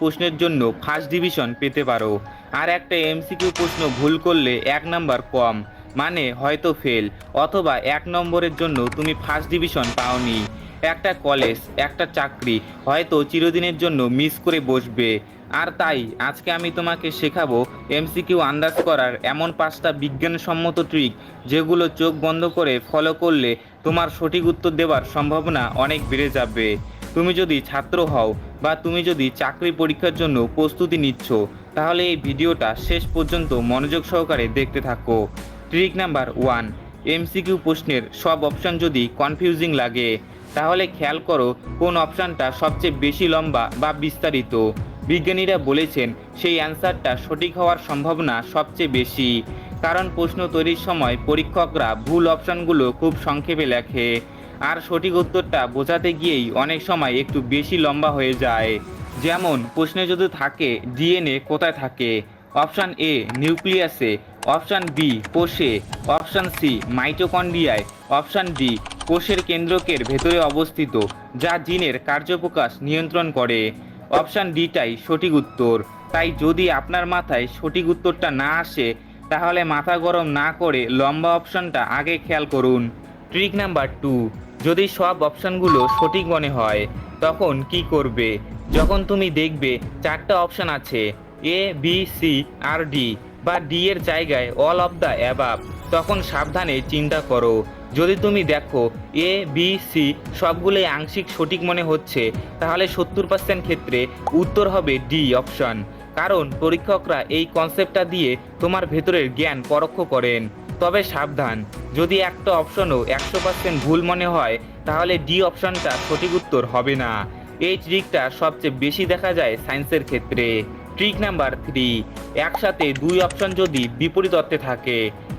প্রশ্নের জন্য first division পেতে পারো। আর একটা এমসিকিউ প্রশ্ন ভুল করলে 1 নাম্বার কম, মানে হয়তো ফেল, অথবা 1 নম্বরের জন্য তুমি ফার্স্ট ডিভিশন পাওনি। একটা কলেজ, একটা চাকরি হয়তো চিরদিনের জন্য মিস করে বসবে। আর তাই আজকে আমি তোমাকে শেখাবো এমসিকিউ আন্দাজ করার এমন 5টা বিজ্ঞানসম্মত ট্রিক, যেগুলো চোখ বন্ধ করে ফলো করলে তোমার সঠিক উত্তর দেওয়ার সম্ভাবনা অনেক বেড়ে যাবে। তুমি যদি ছাত্র হও বা তুমি যদি চাকরি পরীক্ষার জন্য প্রস্তুতি নিচ্ছ, তাহলে এই ভিডিওটা শেষ পর্যন্ত মনোযোগ সহকারে দেখতে থাকো। ট্রিক নাম্বার 1, এমসিকিউ প্রশ্নের সব অপশন যদি কনফিউজিং লাগে, তাহলে খেয়াল করো কোন অপশানটা সবচেয়ে বেশি লম্বা বা বিস্তারিত। বিজ্ঞানীরা বলেছেন সেই অ্যান্সারটা সঠিক হওয়ার সম্ভাবনা সবচেয়ে বেশি, কারণ প্রশ্ন তৈরির সময় পরীক্ষকরা ভুল অপশানগুলো খুব সংক্ষেপে লেখে, আর সঠিক উত্তরটা বোঝাতে গিয়েই অনেক সময় একটু বেশি লম্বা হয়ে যায়। যেমন প্রশ্নে যদি থাকে ডিএনএ কোথায় থাকে, অপশান এ নিউক্লিয়াসে, অপশান বি কোষে, অপশান সি মাইটোকন্ড্রিয়ায়, অপশান ডি কোষের কেন্দ্রকের ভেতরে অবস্থিত, যা জিনের কার্যপ্রকাশ নিয়ন্ত্রণ করে। অপশান ডিটাই সঠিক উত্তর। তাই যদি আপনার মাথায় সঠিক উত্তরটা না আসে, তাহলে মাথা গরম না করে লম্বা অপশানটা আগে খেয়াল করুন। ট্রিক নাম্বার 2, যদি সব অপশানগুলো সঠিক মনে হয়, তখন কি করবে? যখন তুমি দেখবে 4টা অপশান আছে, A B C R D, বা ডি এর জায়গায় অল অফ দ্য অ্যাবাভ, তখন সাবধানে চিন্তা করো। যদি তুমি দেখো এ বি সি সবগুলোই আংশিক সঠিক মনে হচ্ছে, তাহলে 70% ক্ষেত্রে উত্তর হবে ডি অপশান, কারণ পরীক্ষকরা এই কনসেপ্টটা দিয়ে তোমার ভেতরের জ্ঞান পরোক্ষ করেন। তবে সাবধান, যদি একটা অপশনও 100% ভুল মনে হয়, তাহলে ডি অপশনটা সঠিক উত্তর হবে না। এই ট্রিকটা সবচেয়ে বেশি দেখা যায় সায়েন্সের ক্ষেত্রে। ট্রিক নাম্বার 3, একসাথে 2 অপশন যদি বিপরীত অর্থে থাকে,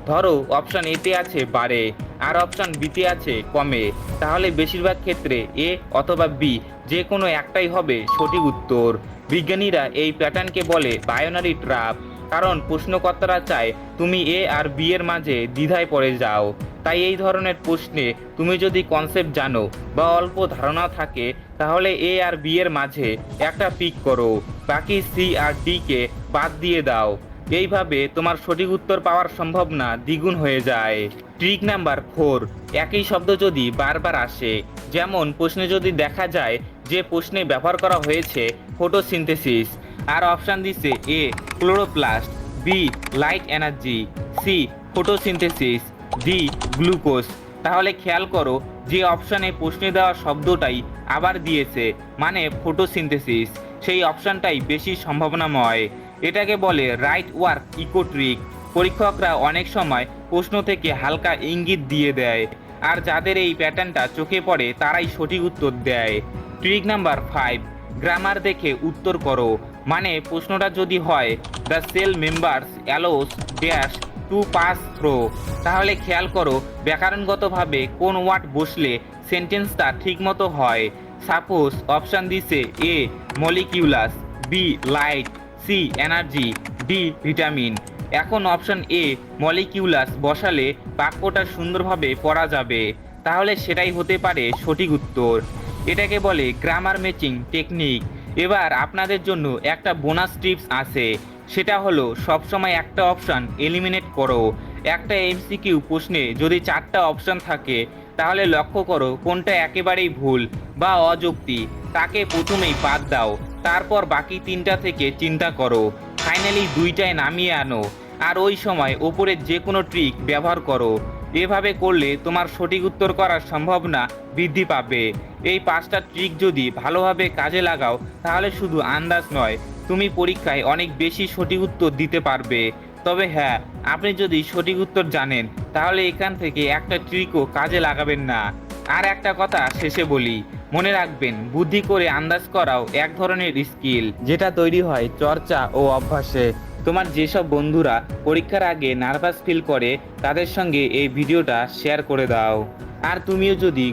ধরো অপশন এতে আছে বাড়ে আর অপশন বিতে আছে কমে, তাহলে বেশিরভাগ ক্ষেত্রে এ অথবা বি যে কোনো একটাই হবে সঠিক উত্তর। বিজ্ঞানীরা এই প্যাটার্নকে বলে বায়োনারি ট্র্যাপ, কারণ প্রশ্নকর্তারা চায় তুমি এ আর বি এর মাঝে দ্বিধায় পড়ে যাও। তাই এই ধরনের প্রশ্নে তুমি যদি কনসেপ্ট জানো বা অল্প ধারণা থাকে, তাহলে এ আর বি এর মাঝে একটা পিক করো, বাকি সি আর ডি কে বাদ দিয়ে দাও। এইভাবে তোমার সঠিক উত্তর পাওয়ার সম্ভাবনা দ্বিগুণ হয়ে যায়। ট্রিক নাম্বার 4, একই শব্দ যদি বারবার আসে, যেমন প্রশ্নে যদি দেখা যায় যে প্রশ্নে ব্যবহার করা হয়েছে ফটোসিনথেসিস, আর অপশান দিচ্ছে A chloroplast, B light energy, C photosynthesis, D glucose, তাহলে খেয়াল করো যে অপশানে প্রশ্নে দেওয়া শব্দটাই আবার দিয়েছে, মানে ফটোসিনথেসিস, সেই অপশানটাই বেশি সম্ভাবনাময়। এটাকে বলে রাইট ওয়ার্ক ইকো ট্রিক। পরীক্ষকরা অনেক সময় প্রশ্ন থেকে হালকা ইঙ্গিত দিয়ে দেয়, আর যাদের এই প্যাটার্নটা চোখে পড়ে তারাই সঠিক উত্তর দেয়। ট্রিক নাম্বার 5, গ্রামার দেখে উত্তর করো, মানে প্রশ্নটা যদি হয় the cell members allows dash to pass through, তাহলে খেয়াল করো ব্যাকরণগতভাবে কোন ওয়ার্ড বসলে সেন্টেন্সটা ঠিকমতো হয়। সাপোজ অপশান দিছে A molecules, B light, C energy, D vitamin. এখন অপশান এ মলিকিউলাস বসালে বাক্যটা সুন্দরভাবে পড়া যাবে, তাহলে সেটাই হতে পারে সঠিক উত্তর। এটাকে বলে গ্রামার ম্যাচিং টেকনিক। এবার আপনাদের জন্য একটা বোনাস টিপস আছে, সেটা হলো সবসময় একটা অপশান এলিমিনেট করো। একটা এমসিকিউ প্রশ্নে যদি 4টা অপশান থাকে, তাহলে লক্ষ্য করো কোনটা একেবারেই ভুল বা অযৌক্তিক, তাকে প্রথমেই বাদ দাও, তারপর বাকি 3টা থেকে চিন্তা করো, ফাইনালি 2টায় নামিয়ে আনো, আর ওই সময় ওপরের যে কোনো ট্রিক ব্যবহার করো। এভাবে করলে তোমার সঠিক উত্তর করার সম্ভাবনা বৃদ্ধি পাবে। এই 5টা ট্রিক যদি ভালোভাবে কাজে লাগাও, তাহলে শুধু আন্দাজ নয়, তুমি পরীক্ষায় অনেক বেশি সঠিক উত্তর দিতে পারবে। তবে হ্যাঁ, আপনি যদি সঠিক উত্তর জানেন, তাহলে এখান থেকে একটা ট্রিকও কাজে লাগাবেন না। আর একটা কথা শেষে বলি, মনে রাখবেন বুদ্ধি করে আন্দাজ করাও এক ধরনের স্কিল, যেটা তৈরি হয় চর্চা ও অভ্যাসে। তোমার যেসব বন্ধুরা পরীক্ষার আগে নার্ভাস ফিল করে, তাদের সঙ্গে এই ভিডিওটা শেয়ার করে দাও। আর তুমিও যদি